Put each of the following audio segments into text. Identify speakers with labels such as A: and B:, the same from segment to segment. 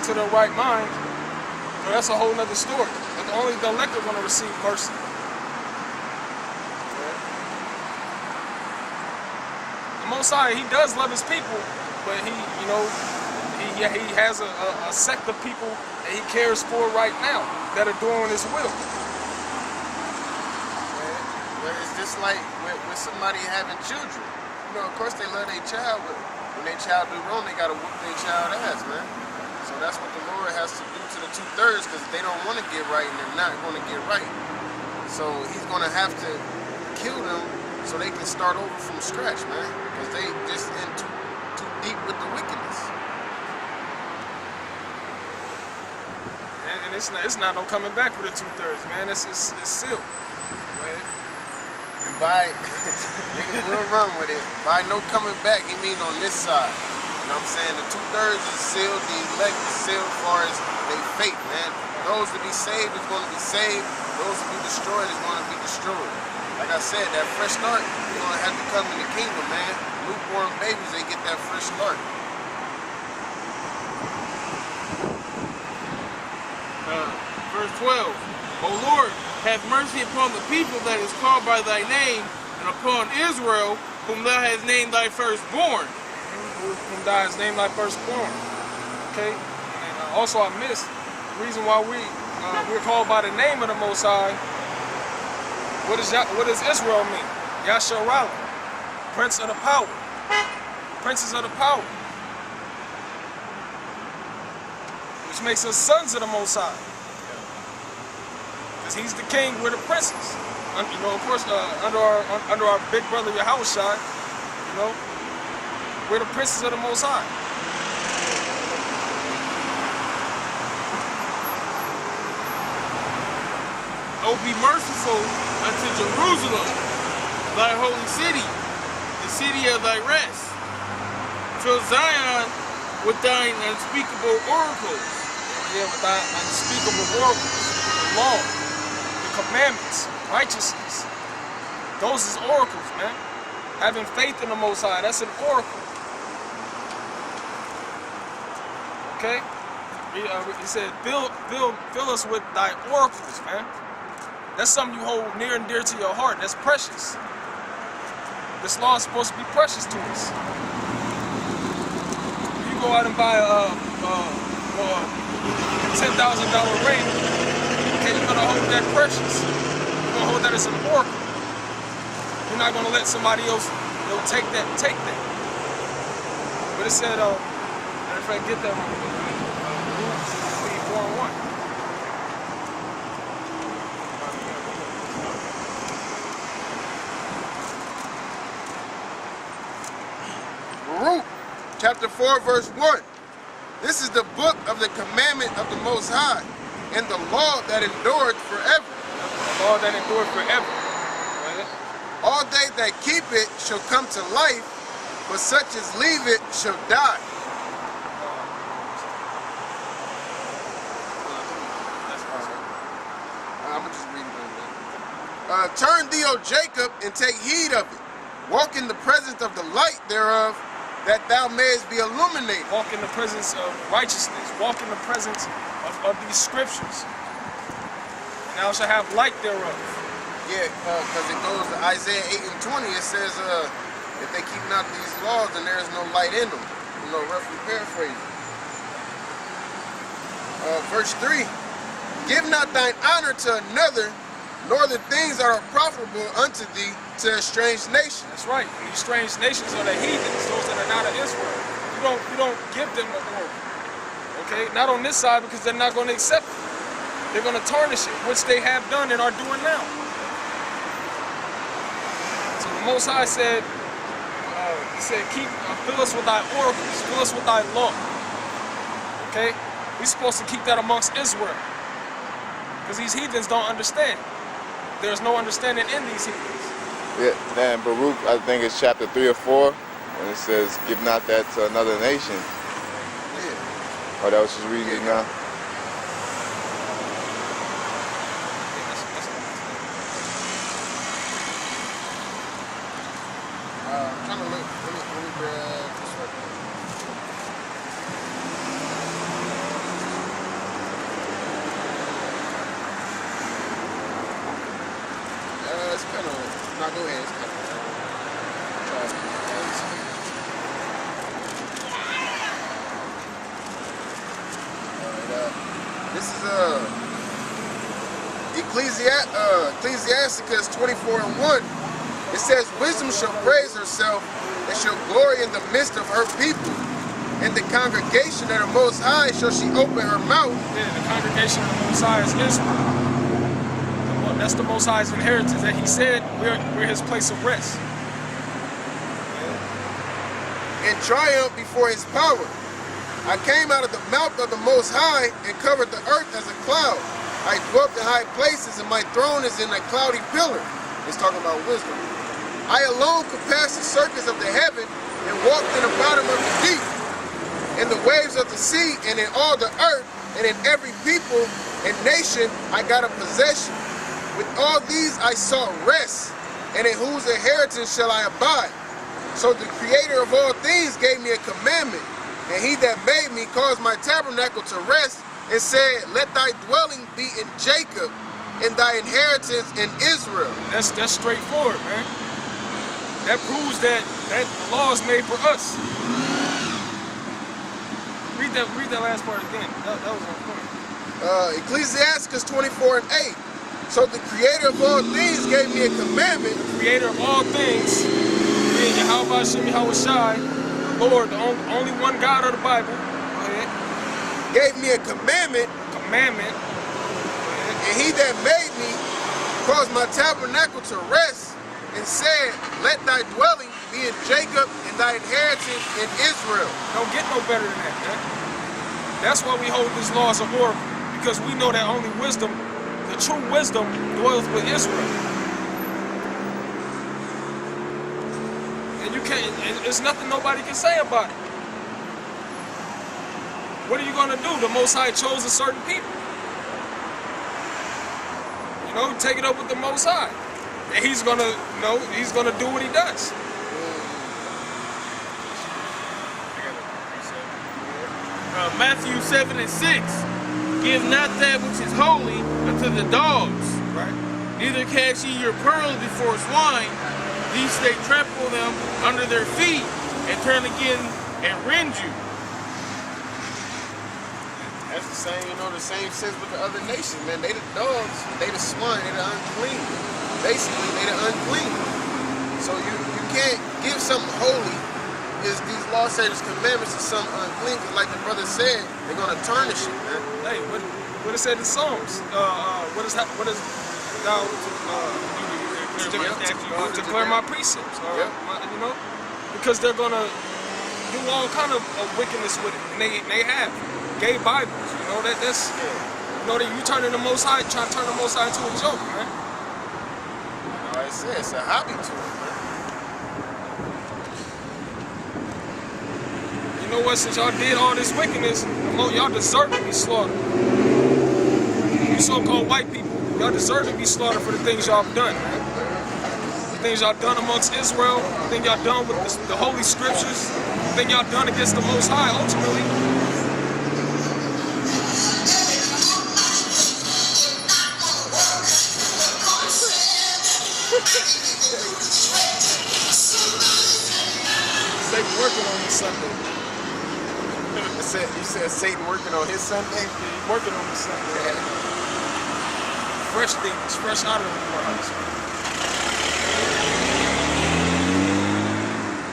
A: to their right mind, that's a whole nother story. But only the elect are going to receive mercy. The Most High, he does love his people, but he has a sect of people that he cares for right now that are doing his will.
B: But it's just like with somebody having children. You know, of course they love their child, but when their child do wrong, they gotta whoop their child ass, man. So that's what the Lord has to do to the 2/3, because they don't want to get right and they're not going to get right. So he's gonna have to kill them so they can start over from scratch, man. Because they just in too deep with the wickedness.
A: And it's not no coming back with the 2/3, man. It's sealed. Man.
B: And by niggas will run with it. By no coming back, he mean on this side. You know what I'm saying? The 2/3 is sealed, the elect is sealed as far as they fate, man. Those to be saved is going to be saved. Those to be destroyed is going to be destroyed. Like I said, that fresh start, you're going to have to come in the kingdom, man. Newborn babies, they get that fresh start.
C: Verse 12. O Lord, have mercy upon the people that is called by thy name, and upon Israel, whom thou hast named thy firstborn.
A: Whom thou hast named thy firstborn. Okay? And also I missed the reason why we're called by the name of the Most High. What does Israel mean? Yasharala, Prince of the Power. Princes of the Power. Which makes us sons of the Most High. Because he's the king, we're the princes. You know, of course, under our big brother Yahushua, you know, we're the princes of the Most High.
C: O be merciful unto Jerusalem, thy holy city, the city of thy rest. Fill Zion with thine unspeakable oracles.
A: Yeah, with thine unspeakable oracles, the law, the commandments, righteousness. Those is oracles, man. Having faith in the Most High, that's an oracle. Okay? He said, fill us with thy oracles, man. That's something you hold near and dear to your heart. That's precious. This law is supposed to be precious to us. If you go out and buy a $10,000 ring, okay, you're gonna hold that precious. You're gonna hold that as an oracle. You're not gonna let somebody else, take that. But it said, matter of fact, get that one. Read 4:1.
B: Baruch, chapter 4, verse 1. This is the book of the commandment of the Most High, and the law that endureth forever.
A: The law that endureth forever. Right?
B: All they that keep it shall come to life, but such as leave it shall die. I'm going to just read it. Turn thee, O Jacob, and take heed of it. Walk in the presence of the light thereof, that thou mayest be illuminated.
A: Walk in the presence of righteousness. Walk in the presence of these scriptures. And thou shalt have light thereof.
B: Yeah, because it goes to Isaiah 8 and 20. It says, if they keep not these laws, then there is no light in them. You know, roughly paraphrasing. Verse 3. Give not thine honor to another, nor the things that are profitable unto thee to a strange nation.
A: That's right. And these strange nations are the heathens, those that are not of Israel. You don't give them the glory. Okay? Not on this side, because they're not going to accept it. They're going to tarnish it, which they have done and are doing now. So the Most High said, he said, fill us with thy oracles, fill us with thy law. Okay? We're supposed to keep that amongst Israel. Because these heathens don't understand. There's no understanding in these heathens.
D: Yeah, and Baruch, I think it's chapter 3 or 4, and it says, give not that to another nation.
B: Yeah.
D: Oh, that was just reading it now?
B: I'm trying to look, let me grab this right here. No, go ahead. This is Ecclesiasticus 24:1. It says, wisdom shall praise herself and shall glory in the midst of her people. In the congregation of the Most High shall she open her mouth.
A: Yeah, the congregation of the Most High is Israel. That's the Most High's inheritance. That He said we're His place of rest.
B: And triumph before His power. I came out of the mouth of the Most High and covered the earth as a cloud. I dwelt in high places, and my throne is in a cloudy pillar. It's talking about wisdom. I alone could pass the circuits of the heaven and walked in the bottom of the deep, in the waves of the sea, and in all the earth, and in every people and nation I got a possession. With all these I sought rest, and in whose inheritance shall I abide? So the Creator of all things gave me a commandment, and He that made me caused my tabernacle to rest, and said, let thy dwelling be in Jacob, and thy inheritance in Israel.
A: That's straightforward, man. That proves that the law is made for us. Read that last part again. That was on point.
B: Ecclesiasticus 24:8. So the Creator of all things gave me a commandment.
A: The Creator of all things, being Yahweh Hashem Yahweh Shai, the Lord, the only one God of the Bible. Go ahead.
B: Gave me a commandment.
A: Commandment.
B: And He that made me caused my tabernacle to rest, and said, let thy dwelling be in Jacob, and thy inheritance in Israel.
A: Don't get no better than that, man. That's why we hold this law as an oracle, because we know that only wisdom, the true wisdom, dwells with Israel. And you can't, and there's nothing nobody can say about it. What are you gonna do? The Most High chose a certain people. You know, take it up with the Most High. And He's gonna, He's gonna do what He does.
C: Matthew 7:6. Give not that which is holy unto the dogs.
A: Right.
C: Neither cast ye your pearls before swine, lest they trample them under their feet, and turn again and rend you.
B: That's the same, the same sense with the other nations, man. They the dogs, they the swine, they the unclean. Basically, they the unclean. So you can't give something holy. Is these law sayers commandments is something unclean, because like the brother said, they're gonna tarnish it, man.
A: Hey, what it said in Psalms? What is thou to declare my precepts? Because they're gonna do all kind of wickedness with it, and they have gay Bibles. That's that you turning the Most High, trying to turn the Most High into a joke, man.
B: Like I said, it's a hobby to it, man.
A: You know what? Since y'all did all this wickedness, y'all deserve to be slaughtered. You so-called white people, y'all deserve to be slaughtered for the things y'all have done, man. The things y'all done amongst Israel, the things y'all done with the Holy Scriptures, the thing y'all done against the Most High, ultimately. Satan working on this Sunday.
B: You said Satan working on his Sunday?
A: He's working on this Sunday. Yeah. Fresh things, fresh out of the world.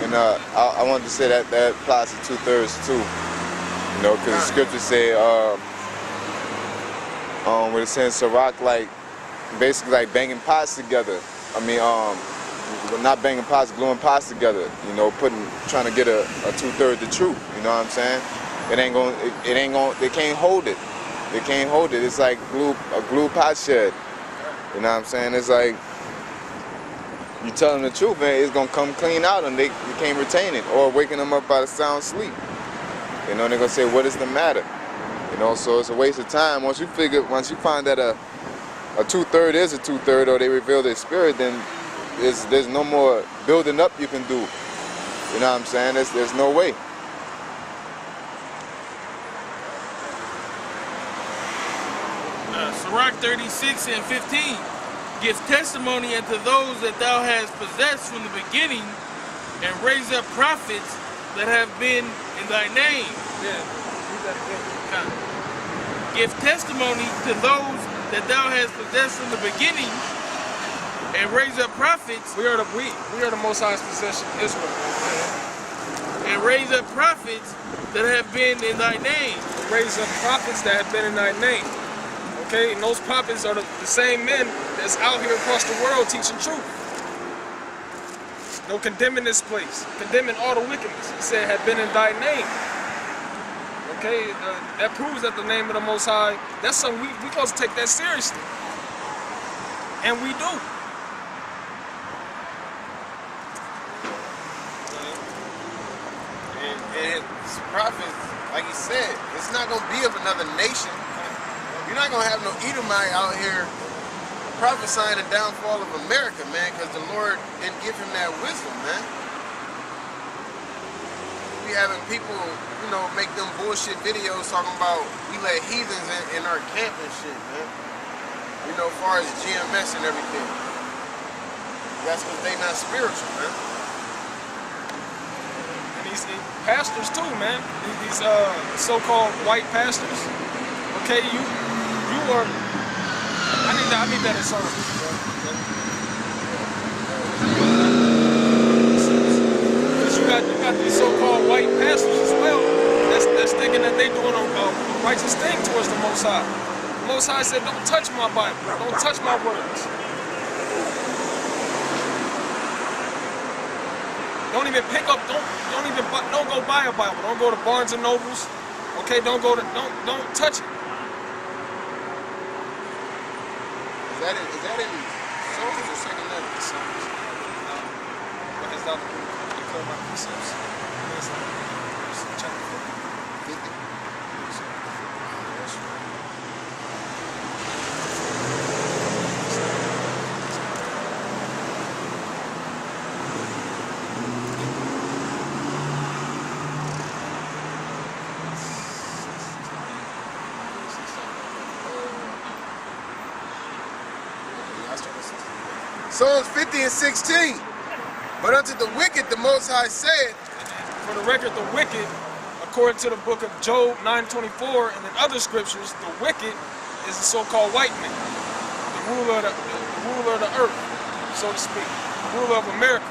D: And I wanted to say that applies to 2/3 too. Because the scriptures say, when it says Sirach, like basically like banging pots together. Not banging pots, gluing pots together. Trying to get a 2/3 the truth. You know what I'm saying? They can't hold it. They can't hold it. It's like a glue pot shed. You know what I'm saying? It's like you tell them the truth, man, it's gonna come clean out, and you can't retain it, or waking them up out of sound sleep. They're gonna say, what is the matter? So it's a waste of time. Once you find that a 2/3 is a 2/3, or they reveal their spirit, then there's no more building up you can do. You know what I'm saying? There's no way.
C: Sirach 36:15. Give testimony unto those that thou hast possessed from the beginning, and raise up prophets that have been in thy name.
A: Yeah, read that again.
C: Give testimony to those that thou hast possessed from the beginning, and raise up prophets,
A: We are the Most High's possession, Israel.
C: and raise up prophets that have been in thy name.
A: Raise up prophets that have been in thy name. Okay, and those prophets are the same men that's out here across the world teaching truth. No condemning this place, condemning all the wickedness. He said had been in thy name. Okay, that proves that the name of the Most High, that's something we supposed to take that seriously. And we do.
B: And his prophets, like he said, it's not going to be of another nation. You're not going to have no Edomite out here prophesying the downfall of America, man, because the Lord didn't give him that wisdom, man. We having people, make them bullshit videos talking about we let heathens in our camp and shit, man. As far as GMS and everything. That's because they not spiritual, man.
A: And these pastors too, man. These so-called white pastors. Okay, you are. I need that in service, bro. Because you got these so-called white pastors as well. That's thinking that they doing a righteous thing towards the Most High. The Most High said, "Don't touch my Bible. Don't touch my words. Don't even pick up. Don't go buy a Bible. Don't go to Barnes and Nobles. Okay, don't touch it."
B: Is that in Psalms or second letter?
A: Psalms. What has thou declared my precepts? Chapter 50.
B: Psalms 50 and 16. But unto the wicked the Most High said,
A: For the record, the wicked, according to the book of Job 9:24 and in other scriptures, the wicked is the so-called white man, the ruler of the earth, so to speak, the ruler of America.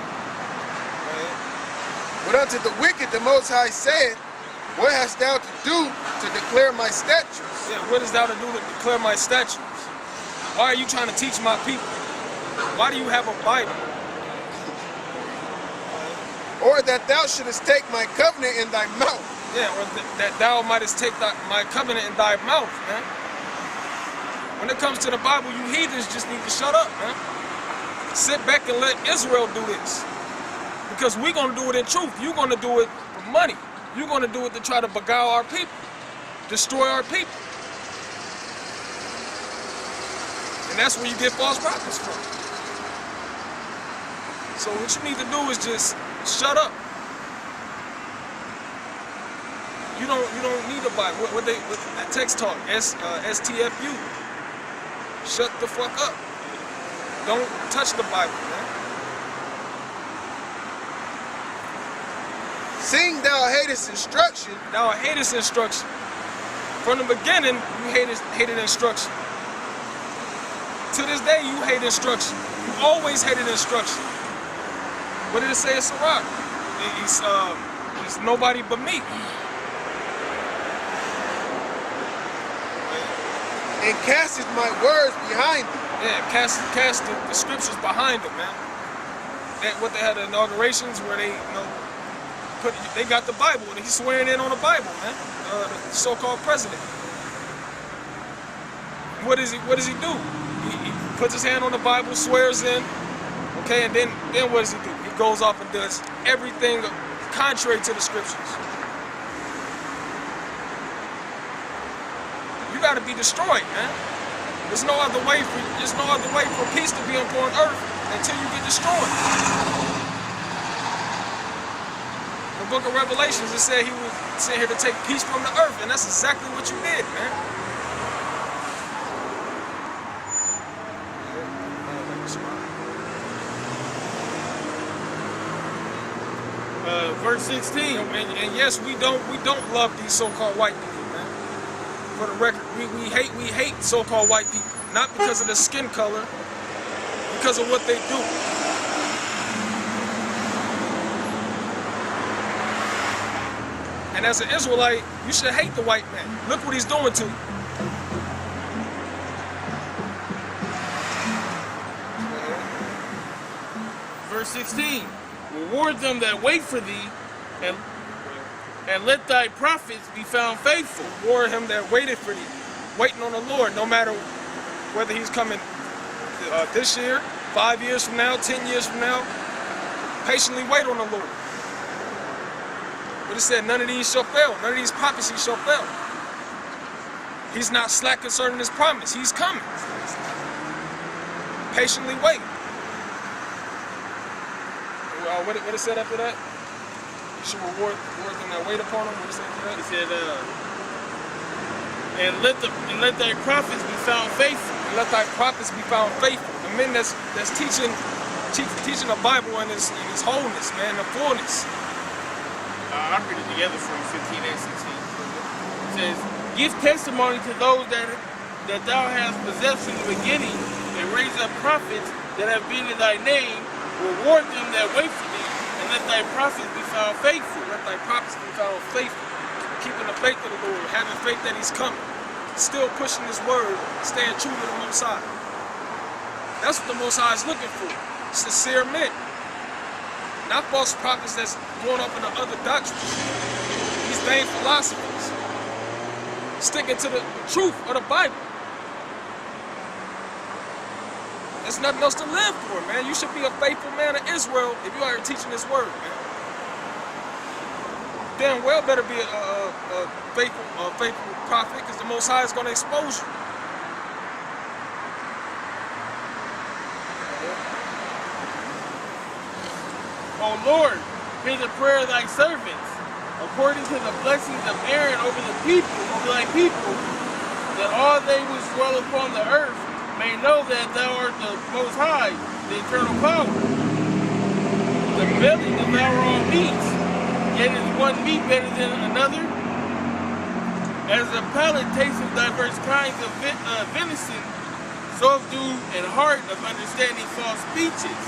B: but unto the wicked the Most High said, what hast thou to do to declare my statutes?
A: Yeah, what is thou to do to declare my statutes? Why are you trying to teach my people? Why do you have a Bible?
B: Or that thou shouldest take my covenant in thy mouth.
A: Yeah, or that thou mightest take my covenant in thy mouth, man. When it comes to the Bible, you heathens just need to shut up, man. Sit back and let Israel do this. Because we're going to do it in truth. You're going to do it for money. You're going to do it to try to beguile our people, destroy our people. And that's where you get false prophets from. So what you need to do is just shut up. You don't need a Bible. What that text talk? STFU. Shut the fuck up. Don't touch the Bible, man.
B: Seeing thou hatest instruction,
A: Thou hatest instruction. From the beginning, you hated instruction. To this day, you hate instruction. You always hated instruction. What did it say in Sirach? He's nobody but me.
B: and casteth my words behind thee.
A: Yeah, cast the scriptures behind them, man. What they had the inaugurations where they, they got the Bible and he's swearing in on the Bible, man. The so-called president. What does he do? He puts his hand on the Bible, swears in, okay, and then what does he do? He goes off and does everything contrary to the scriptures. You got to be destroyed, man. There's no other way for peace to be upon earth until you get destroyed. The book of Revelations, it said he was sent here to take peace from the earth, and that's exactly what you did, man.
C: verse 16.
A: And yes, we don't love these so-called white people, man. For the record, we hate so-called white people, not because of their skin color, because of what they do. And as an Israelite, you should hate the white man. Look what he's doing to you.
C: Verse 16. Reward them that wait for thee, and let thy prophets be found faithful.
A: Reward him that waited for thee, waiting on the Lord, no matter whether he's coming this year, 5 years from now, 10 years from now. Patiently wait on the Lord. But it said none of these shall fail. None of these prophecies shall fail. He's not slack concerning his promise. He's coming. Patiently wait. What it said after that? You should reward them that wait upon him. What it said after that?
C: He said, and let thy prophets be found faithful.
A: And let thy prophets be found faithful. The men that's teaching the Bible in its wholeness, man, the fullness.
C: I'll read it together for you, 15 and 16. It says, give testimony to those that thou hast possessed from the beginning, and raise up prophets that have been in thy name. Reward them that wait for thee, and let thy prophets be found faithful.
A: Let thy prophets be found faithful. Keeping the faith of the Lord, having faith that he's coming. Still pushing his word, staying true to the Most High. That's what the Most High is looking for. Sincere men. Not false prophets that's going up into other doctrines. These vain philosophers. Sticking to the truth of the Bible. There's nothing else to live for, man. You should be a faithful man of Israel if you are here teaching this word, man. Damn well better be a faithful prophet, because the Most High is going to expose you.
C: O Lord, hear the prayer of thy servants, according to the blessings of Aaron over thy people, that all they which dwell upon the earth may know that thou art the Most High, the eternal power. The belly devour all meats, yet is one meat better than another? As the palate tastes of diverse kinds of venison, so do an heart of understanding false speeches.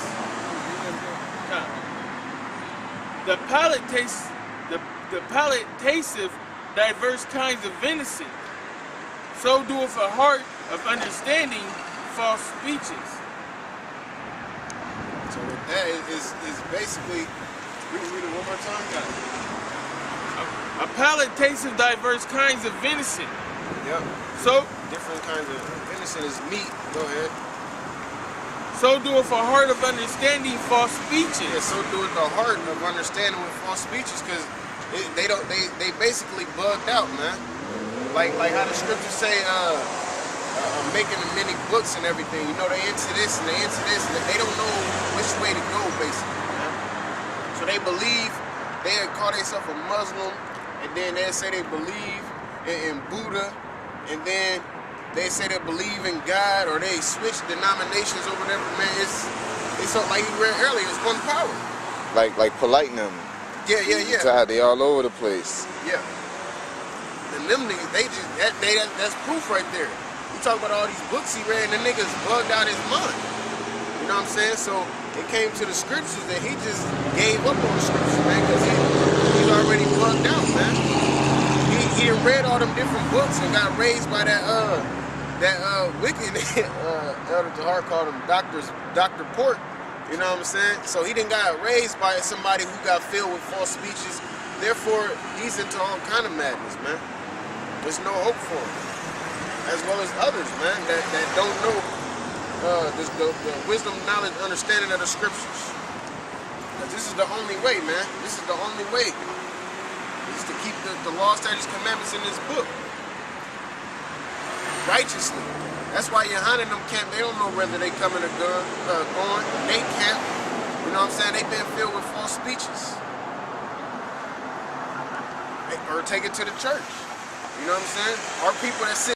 C: The palate tasteth diverse kinds of venison, so doeth a heart of understanding false speeches.
B: So that is basically, read it one more time, guys.
C: A palate tasteth diverse kinds of venison.
B: Yep.
C: So
B: Different kinds of venison is meat. Go ahead.
C: so doeth a heart of understanding false speeches.
B: Yeah, so doeth the heart of understanding with false speeches, because they basically bugged out, man. Like how the scriptures say, making the many books and everything. You know, they into this and they into this, and they don't know which way to go, basically, man. So they believe, they call themselves a Muslim, and then they say they believe in Buddha, and then they say they believe in God, or they switch denominations or whatever, man. It's something like you read earlier, it's one power.
D: Like polite them.
B: Yeah.
D: They all over the place.
B: Yeah. And them niggas, that's proof right there. You talk about all these books he read, and the niggas bugged out his mind. You know what I'm saying? So it came to the scriptures that he just gave up on the scriptures, man, because he's already bugged out, man. He read all them different books and got raised by that wicked Elder Tahar called him Dr. Port. You know what I'm saying? So he done got raised by somebody who got filled with false speeches. Therefore, he's into all kind of madness, man. There's no hope for him. As well as others, man, that don't know the wisdom, knowledge, understanding of the scriptures. Because this is the only way, man. This is the only way. Is to keep the law, statutes, commandments in this book. Righteously. That's why Yohanan and them camp, they don't know whether they coming or going. They camp. You know what I'm saying? They've been filled with false speeches. Or take it to the church. You know what I'm saying? Our people that sit